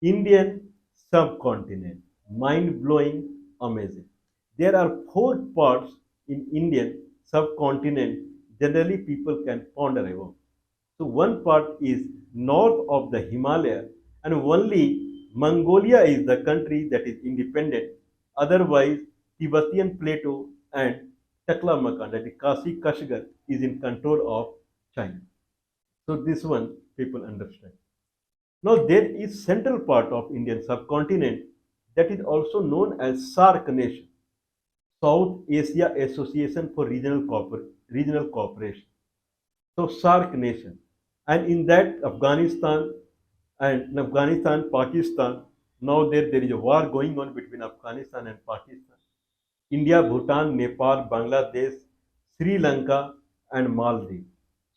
Indian subcontinent, mind blowing, amazing. There are four parts in Indian subcontinent generally people can ponder about. So one part is north of the Himalaya, and only Mongolia is the country that is independent. Otherwise, Tibetan Plateau and Taklamakan, that is Kasi Kashgar, is in control of China. So this one people understand. Now there is central part of Indian subcontinent that is also known as SAARC nation, South Asia Association for Regional Cooperation. So SAARC nation, and in that Pakistan. Now there is a war going on between Afghanistan and Pakistan. India, Bhutan, Nepal, Bangladesh, Sri Lanka, and Maldives.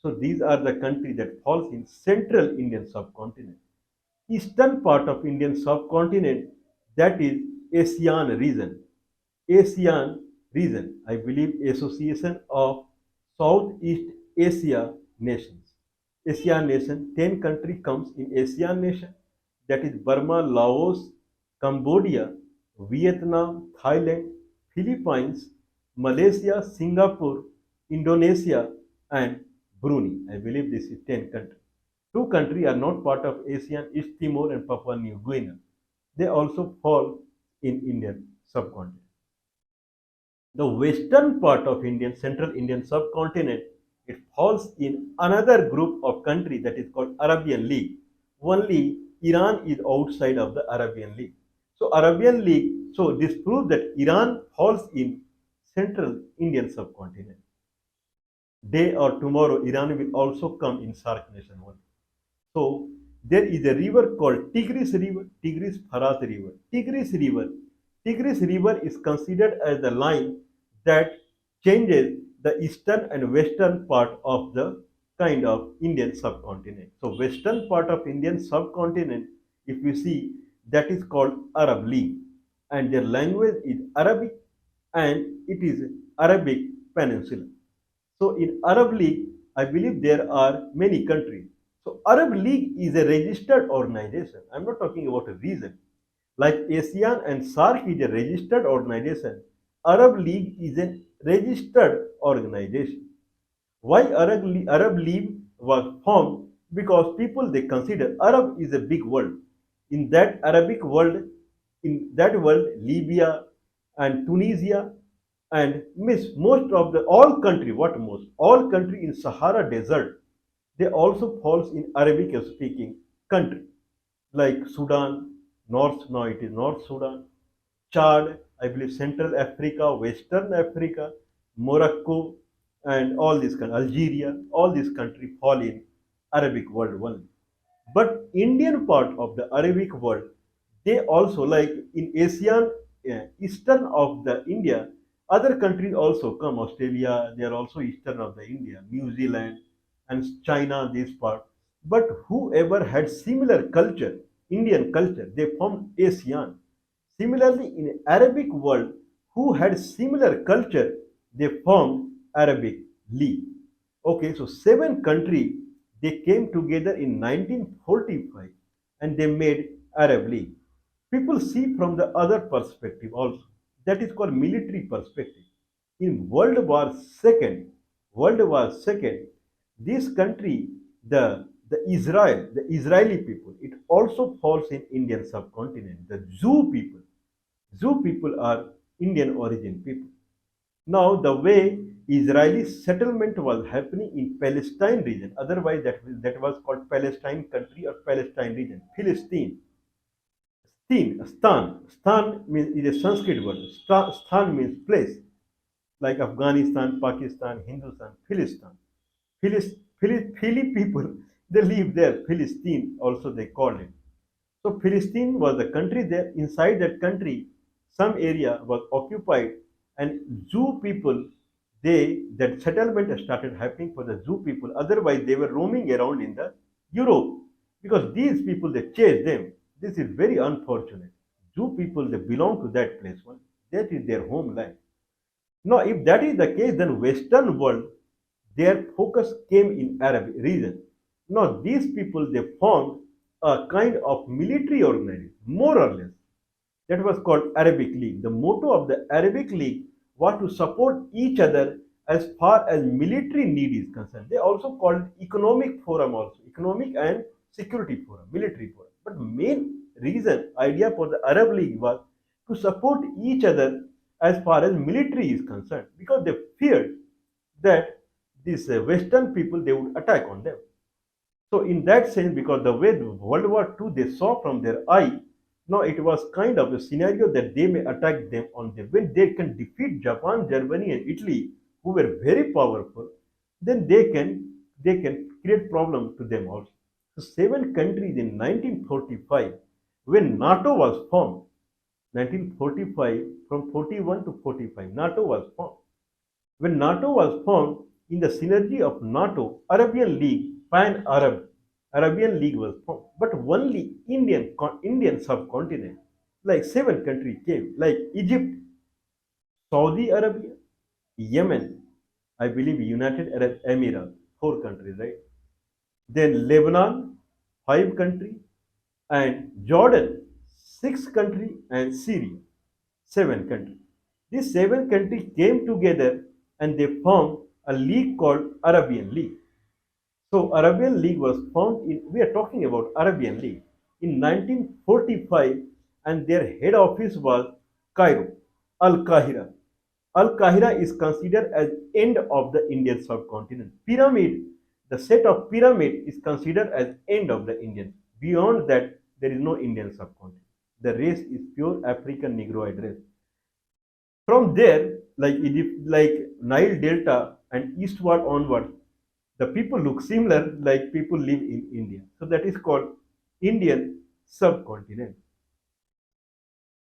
So these are the countries that falls in central Indian subcontinent. Eastern part of Indian subcontinent, that is ASEAN region. ASEAN region, I believe Association of Southeast Asia Nations. ASEAN nation, 10 country comes in ASEAN nation, that is Burma, Laos, Cambodia, Vietnam, Thailand, Philippines, Malaysia, Singapore, Indonesia, and Brunei. I believe this is 10 countries. Two countries are not part of ASEAN, East Timor and Papua New Guinea. They also fall in Indian subcontinent. The western part of Indian, central Indian subcontinent, it falls in another group of countries that is called Arabian League. Only Iran is outside of the Arabian League. So Arabian League, so this proves that Iran falls in central Indian subcontinent. Day or tomorrow, Iran will also come in SAARC nation one. So there is a river called Tigris River, Tigris Farat River. Tigris River is considered as the line that changes the eastern and western part of the kind of Indian subcontinent. So western part of Indian subcontinent, if you see, that is called Arab League, and their language is Arabic, and it is Arabic Peninsula. So in Arab League, I believe there are many countries. So Arab League is a registered organization. I'm not talking about a region. Like ASEAN and SAARC is a registered organization. Arab League is a registered organization. Why Arab League was formed? Because people they consider Arab is a big world. In that Arabic world, in that world, Libya and Tunisia and miss most of the all country, what most all country in Sahara Desert, they also falls in Arabic speaking country like Sudan, North now it is North Sudan, Chad, I believe Central Africa, Western Africa, Morocco, and all these countries, Algeria, all these countries fall in Arabic world only. But Indian part of the Arabic world, they also like in ASEAN, eastern of the India, other countries also come. Australia, they are also eastern of the India, New Zealand, and China, this part. But whoever had similar culture, Indian culture, they formed ASEAN. Similarly, in Arabic world, who had similar culture, they formed Arabic League. Okay, so seven countries they came together in 1945 and they made Arab League. People see from the other perspective also. That is called military perspective. In World War Second, this country, the Israeli people, it also falls in Indian subcontinent. The Jew people are Indian origin people. Now, the way Israeli settlement was happening in Palestine region, otherwise that was called Palestine country or Palestine region, Philistine. Stan means is a Sanskrit word. Stan means place, like Afghanistan, Pakistan, Hindustan, Philistan. Philly people, they live there. Philistine also they called it. So Philistine was a country there. Inside that country, some area was occupied, and Jew people, they that settlement started happening for the Jew people. Otherwise, they were roaming around in the Europe because these people they chased them. This is very unfortunate. Jew people they belong to that place. One that is their homeland. Now, if that is the case, then Western world their focus came in Arab region. Now, these people they formed a kind of military organization, more or less. That was called Arabic League. The motto of the Arabic League was to support each other as far as military need is concerned. They also called economic forum also, economic and security forum, military forum. But main reason, idea for the Arab League was to support each other as far as military is concerned, because they feared that these Western people, they would attack on them. So in that sense, because the way the World War II they saw from their eye, now it was kind of a scenario that they may attack them on them. When they can defeat Japan, Germany, and Italy, who were very powerful, then they can create problem to them also. So seven countries in 1945, when NATO was formed, 1945 from 41 to 45, NATO was formed. When NATO was formed, in the synergy of NATO, Arabian League, Pan-Arab Arabian League was formed. But only Indian subcontinent, like seven countries came, like Egypt, Saudi Arabia, Yemen, I believe United Arab Emirates, four countries, right? Then Lebanon, five countries, and Jordan, six countries, and Syria, seven countries. These seven countries came together and they formed a league called Arabian League. So Arabian League was formed in, we are talking about Arabian League in 1945, and their head office was Cairo, Al Qahira. Al Qahira is considered as end of the Indian subcontinent. Pyramid, the set of pyramid is considered as end of the Indian. Beyond that, there is no Indian subcontinent. The race is pure African Negroid race. From there, like Egypt, like Nile Delta and eastward onward, the people look similar like people live in India. So that is called Indian subcontinent.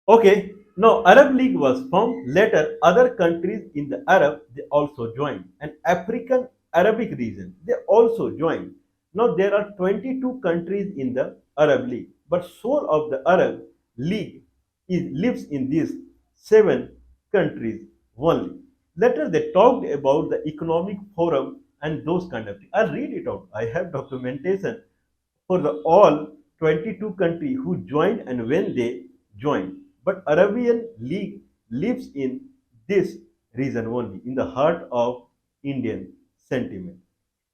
Okay, now Arab League was formed. Later, other countries in the Arab they also joined, and African Arabic region they also joined. Now there are 22 countries in the Arab League, but soul of the Arab League lives in these seven countries only. Later they talked about the economic forum and those kind of things. I'll read it out. I have documentation for the all 22 countries who joined and when they joined. But Arabian League lives in this region only, in the heart of Indian sentiment.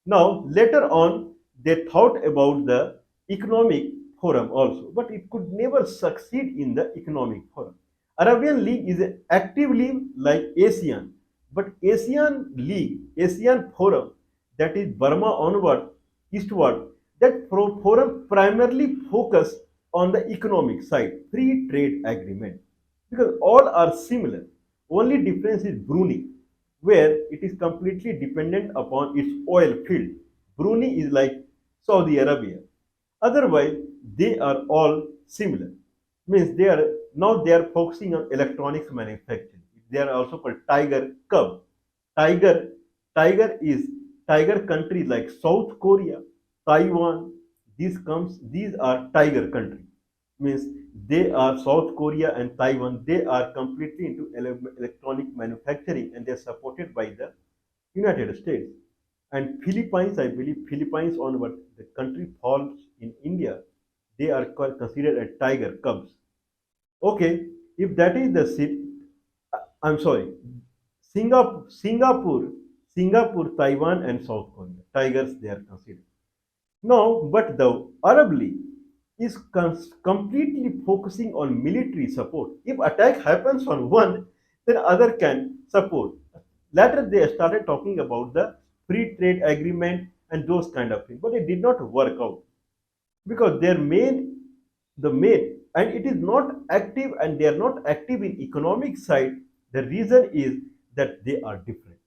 Now, later on, they thought about the economic forum also, but it could never succeed in the economic forum. Arabian League is an active league like ASEAN, but ASEAN League, ASEAN Forum, that is Burma onward, eastward, that forum primarily focus on the economic side, free trade agreement, because all are similar. Only difference is Brunei, where it is completely dependent upon its oil field. Brunei is like Saudi Arabia. Otherwise, they are all similar. Means they are focusing on electronics manufacturing. They are also called Tiger Cub. Tiger Tiger is tiger countries like South Korea, Taiwan. These are tiger countries. Means they are South Korea and Taiwan. They are completely into electronic manufacturing and they are supported by the United States. And Philippines, I believe Philippines on what the country falls in India, they are considered as tiger cubs. Okay, if that is the I'm sorry, Singapore, Taiwan, and South Korea, tigers they are considered. Now, but the Arab League is completely focusing on military support. If attack happens on one, then other can support. Later, they started talking about the free trade agreement and those kind of things, but it did not work out because the main, and it is not active, and they are not active in economic side. The reason is that they are different.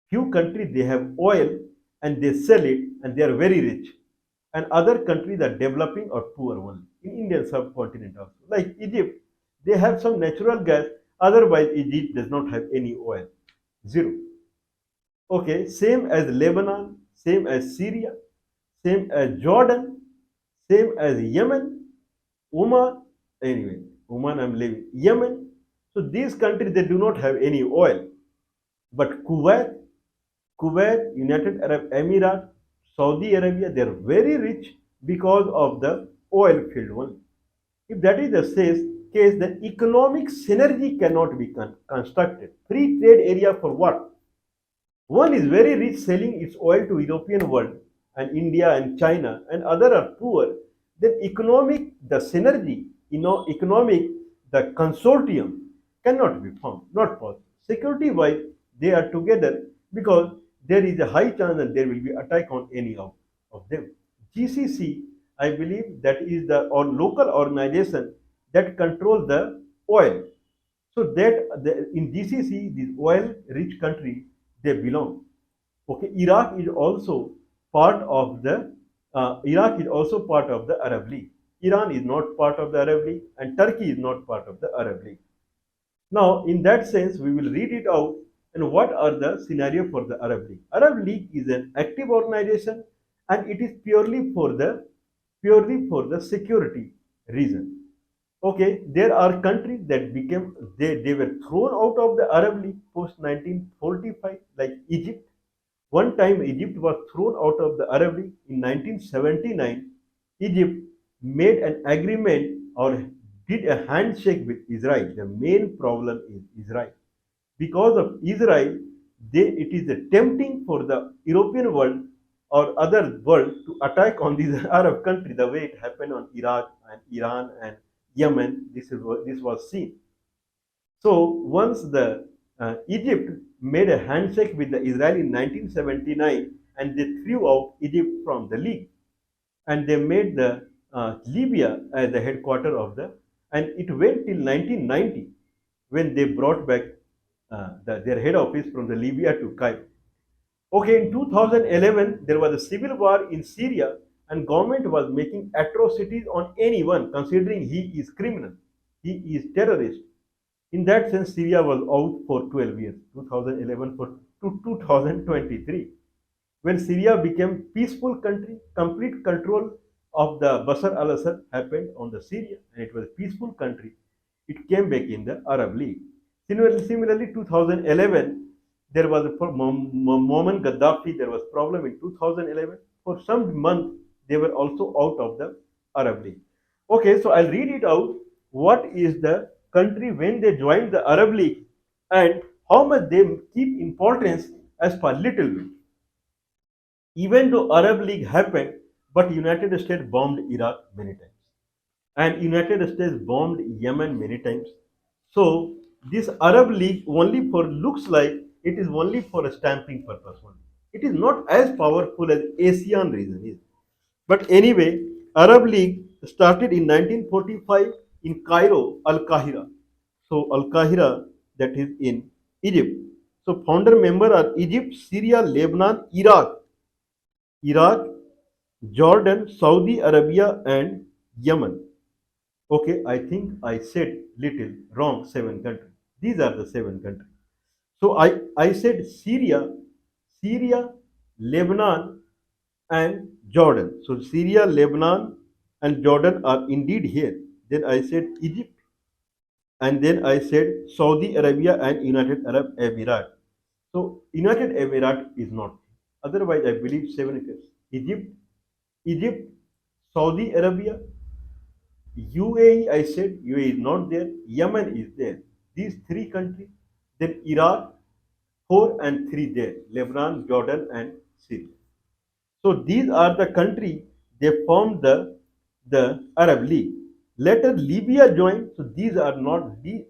Few countries they have oil and they sell it and they are very rich, and other countries are developing or poor only. In Indian subcontinent also, like Egypt, they have some natural gas. Otherwise, Egypt does not have any oil, zero. Okay, same as Lebanon, same as Syria, same as Jordan, same as Yemen, Oman. Anyway, Oman I'm living. Yemen. So these countries they do not have any oil, but Kuwait, United Arab Emirates, Saudi Arabia, they are very rich because of the oil field only. If that is the case, then economic synergy cannot be constructed. Free trade area for what? One is very rich selling its oil to European world and India and China, and other are poor. Then economic, the synergy, economic, the consortium cannot be formed, not possible. Security wise, they are together because there is a high chance that there will be attack on any of them. GCC, I believe that is the or local organization that control the oil. So that in GCC, these oil-rich country they belong. Okay, Iraq is also part of the Arab League. Iran is not part of the Arab League, and Turkey is not part of the Arab League. Now, in that sense, we will read it out. And what are the scenario for the Arab League? Arab League is an active organization, and it is purely for the security reason. Okay, there are countries that they were thrown out of the Arab League post 1945, like Egypt. One time Egypt was thrown out of the Arab League in 1979. Egypt made an agreement or did a handshake with Israel. The main problem is Israel. Because of Israel, it is tempting for the European world or other world to attack on these Arab countries the way it happened on Iraq and Iran and Yemen. This was seen. So once the Egypt made a handshake with the Israel in 1979, and they threw out Egypt from the league, and they made the Libya as the headquarter of the, and it went till 1990 when they brought back their head office from the Libya to Cairo. Okay, in 2011 there was a civil war in Syria, and government was making atrocities on anyone considering he is criminal, he is terrorist. In that sense, Syria was out for 12 years, 2011 to 2023. When Syria became peaceful country, complete control of the Bashar al-Assad happened on the Syria, and it was a peaceful country. It came back in the Arab League. Similarly, 2011, there was for Muammar Gaddafi, there was problem in 2011. For some month, they were also out of the Arab League. Okay, so I'll read it out. What is the country when they joined the Arab League and how much they keep importance as per little bit. Even though Arab League happened, but United States bombed Iraq many times, and United States bombed Yemen many times. So this Arab League only for looks like it is only for a stamping purpose only. It is not as powerful as ASEAN region is. But anyway, Arab League started in 1945 in Cairo, Al Qahira. So Al Qahira, that is in Egypt. So founder member are Egypt, Syria, Lebanon, Iraq, Jordan, Saudi Arabia, and Yemen. Okay, I think I said little wrong. 7 countries. These are the 7 countries. So I said Syria, Lebanon, and Jordan. So Syria, Lebanon, and Jordan are indeed here. Then I said Egypt, and then I said Saudi Arabia and United Arab Emirates. So United Emirates is not. Otherwise, I believe 7 countries. Egypt, Saudi Arabia, UAE. I said UAE is not there. Yemen is there. These 3 countries. Then Iraq, 4 and 3 there. Lebanon, Jordan, and Syria. So these are the countries they formed the Arab League. Later Libya joined. So these are not these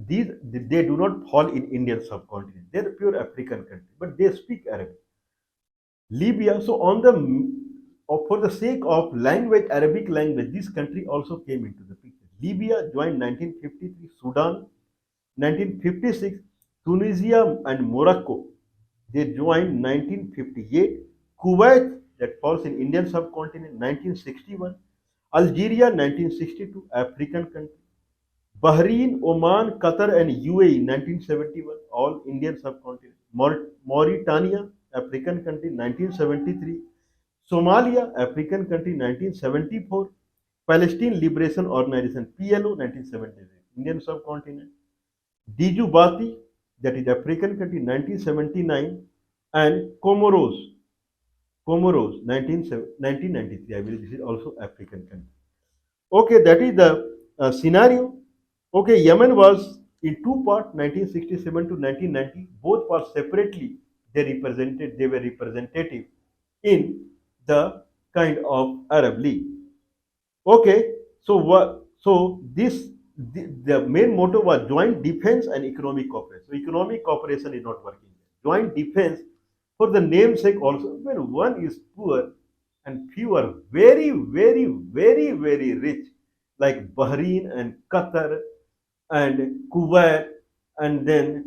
they do not fall in Indian subcontinent. They are pure African country, but they speak Arabic. Libya. So for the sake of language, Arabic language, this country also came into the picture. Libya joined 1953. Sudan 1956. Tunisia and Morocco they joined 1958. Kuwait, that falls in Indian subcontinent, 1961. Algeria, 1962, African country. Bahrain, Oman, Qatar, and UAE, 1971, all Indian subcontinent. Mauritania, African country, 1973. Somalia, African country, 1974. Palestine Liberation Organization, PLO, 1973, Indian subcontinent. Djibouti, that is African country, 1979, and Comoros, Comoros, 1993. I believe this is also African country. Okay, that is the scenario. Okay, Yemen was in two parts, 1967 to 1990. Both parts separately they were representative in the kind of Arab League. Okay, so what? So the main motto was joint defense and economic cooperation. So economic cooperation is not working. Joint defense, for the namesake also, when one is poor and few are very, very, very, very rich, like Bahrain and Qatar and Kuwait, and then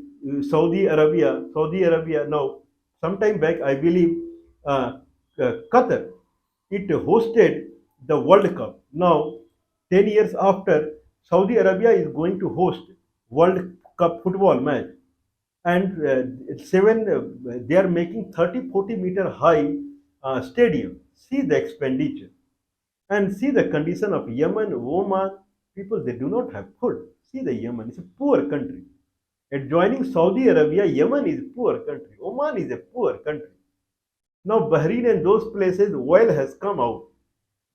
Saudi Arabia. Saudi Arabia now, sometime back, I believe, Qatar, it hosted the World Cup. Now, 10 years after, Saudi Arabia is going to host World Cup football match, and they are making 30-40 meter high stadium. See the expenditure and see the condition of Yemen, Oman. People, they do not have food. See the Yemen, it's a poor country. Adjoining Saudi Arabia, Yemen is a poor country. Oman is a poor country. Now Bahrain and those places, oil has come out.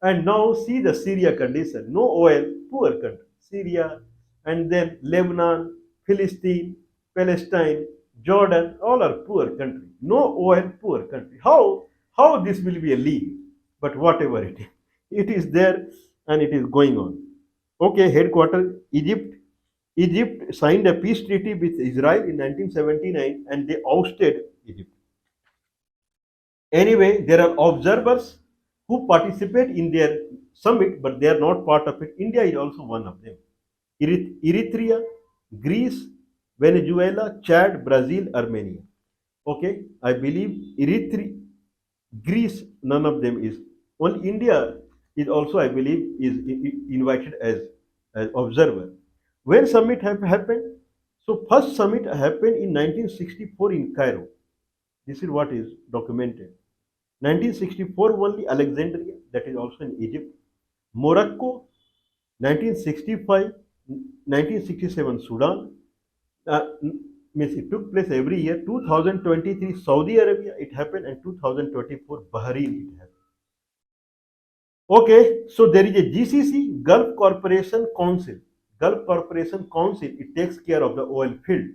And now see the Syria condition. No oil, poor country. Syria, and then Lebanon, Philistine, Palestine, Jordan, all are poor country. No oil, poor country. How this will be a league? But whatever it is there and it is going on. Okay, headquarters Egypt. Egypt signed a peace treaty with Israel in 1979 and they ousted Egypt. Anyway, there are observers who participate in their summit, but they are not part of it. India is also one of them. Eritrea, Greece, Venezuela, Chad, Brazil, Armenia. Okay, I believe Eritrea, Greece, none of them is. Only India is also, I believe, is invited as observer. When summit have happened? So first summit happened in 1964 in Cairo. This is what is documented. 1964 only Alexandria, that is also in Egypt. Morocco, 1965, 1967 Sudan. Means it took place every year. 2023 Saudi Arabia, it happened, and 2024 Bahrain, it happened. Okay, so there is a GCC, Gulf Corporation Council. Gulf Corporation Council, it takes care of the oil field.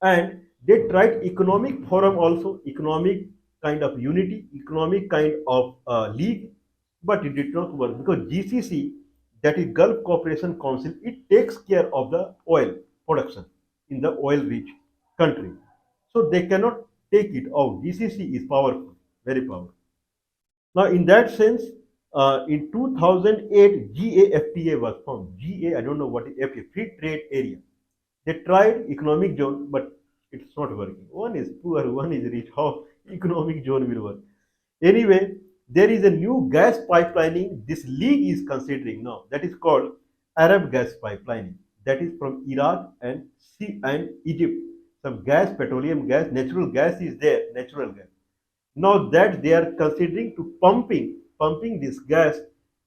And they tried economic forum also, economic kind of unity, economic kind of league, but it did not work because GCC, that is Gulf Cooperation Council, it takes care of the oil production in the oil-rich country. So they cannot take it out. GCC is powerful, very powerful. Now, in that sense, in 2008, GAFTA was formed. GA, I don't know what is FTA, Free Trade Area. They tried economic zone, but it's not working. One is poor, one is rich. How economic zone will work? Anyway, there is a new gas pipelining this league is considering now. That is called Arab gas pipelining. That is from Iraq and Egypt. Some gas, petroleum gas, natural gas is there, natural gas. Now that they are considering to pumping this gas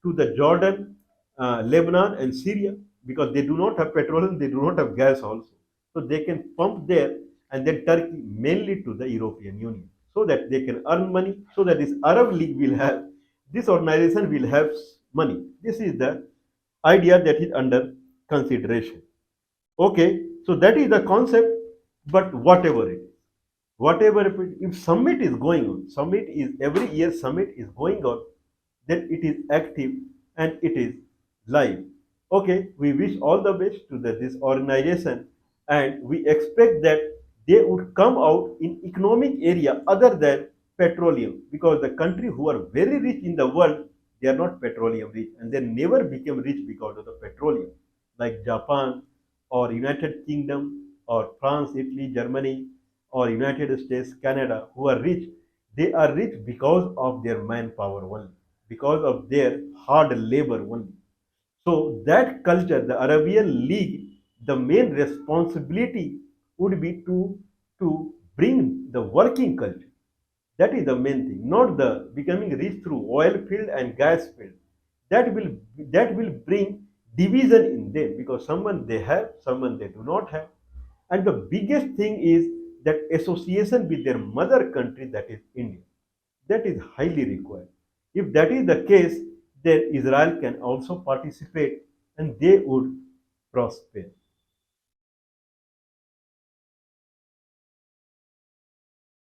to the Jordan, Lebanon, and Syria because they do not have petrol and they do not have gas also. So they can pump there and then Turkey mainly to the European Union so that they can earn money so that this Arab League will have this organization will have money. This is the idea that is under consideration. Okay, so that is the concept, but whatever it is, whatever if summit is going on, summit is every year summit is going on, then it is active and it is live. Okay, we wish all the best to this organization and we expect that they would come out in economic area other than petroleum because the country who are very rich in the world, they are not petroleum rich and they never became rich because of the petroleum like Japan or United Kingdom or France, Italy, Germany or United States, Canada, who are rich, they are rich because of their manpower only, because of their hard labor only. So that culture, the Arabian League, the main responsibility would be to bring the working culture. That is the main thing, not the becoming rich through oil field and gas field. That will that will bring division in them because someone they have, someone they do not have. And the biggest thing is that association with their mother country, that is India. That is highly required. If that is the case, then Israel can also participate and they would prosper.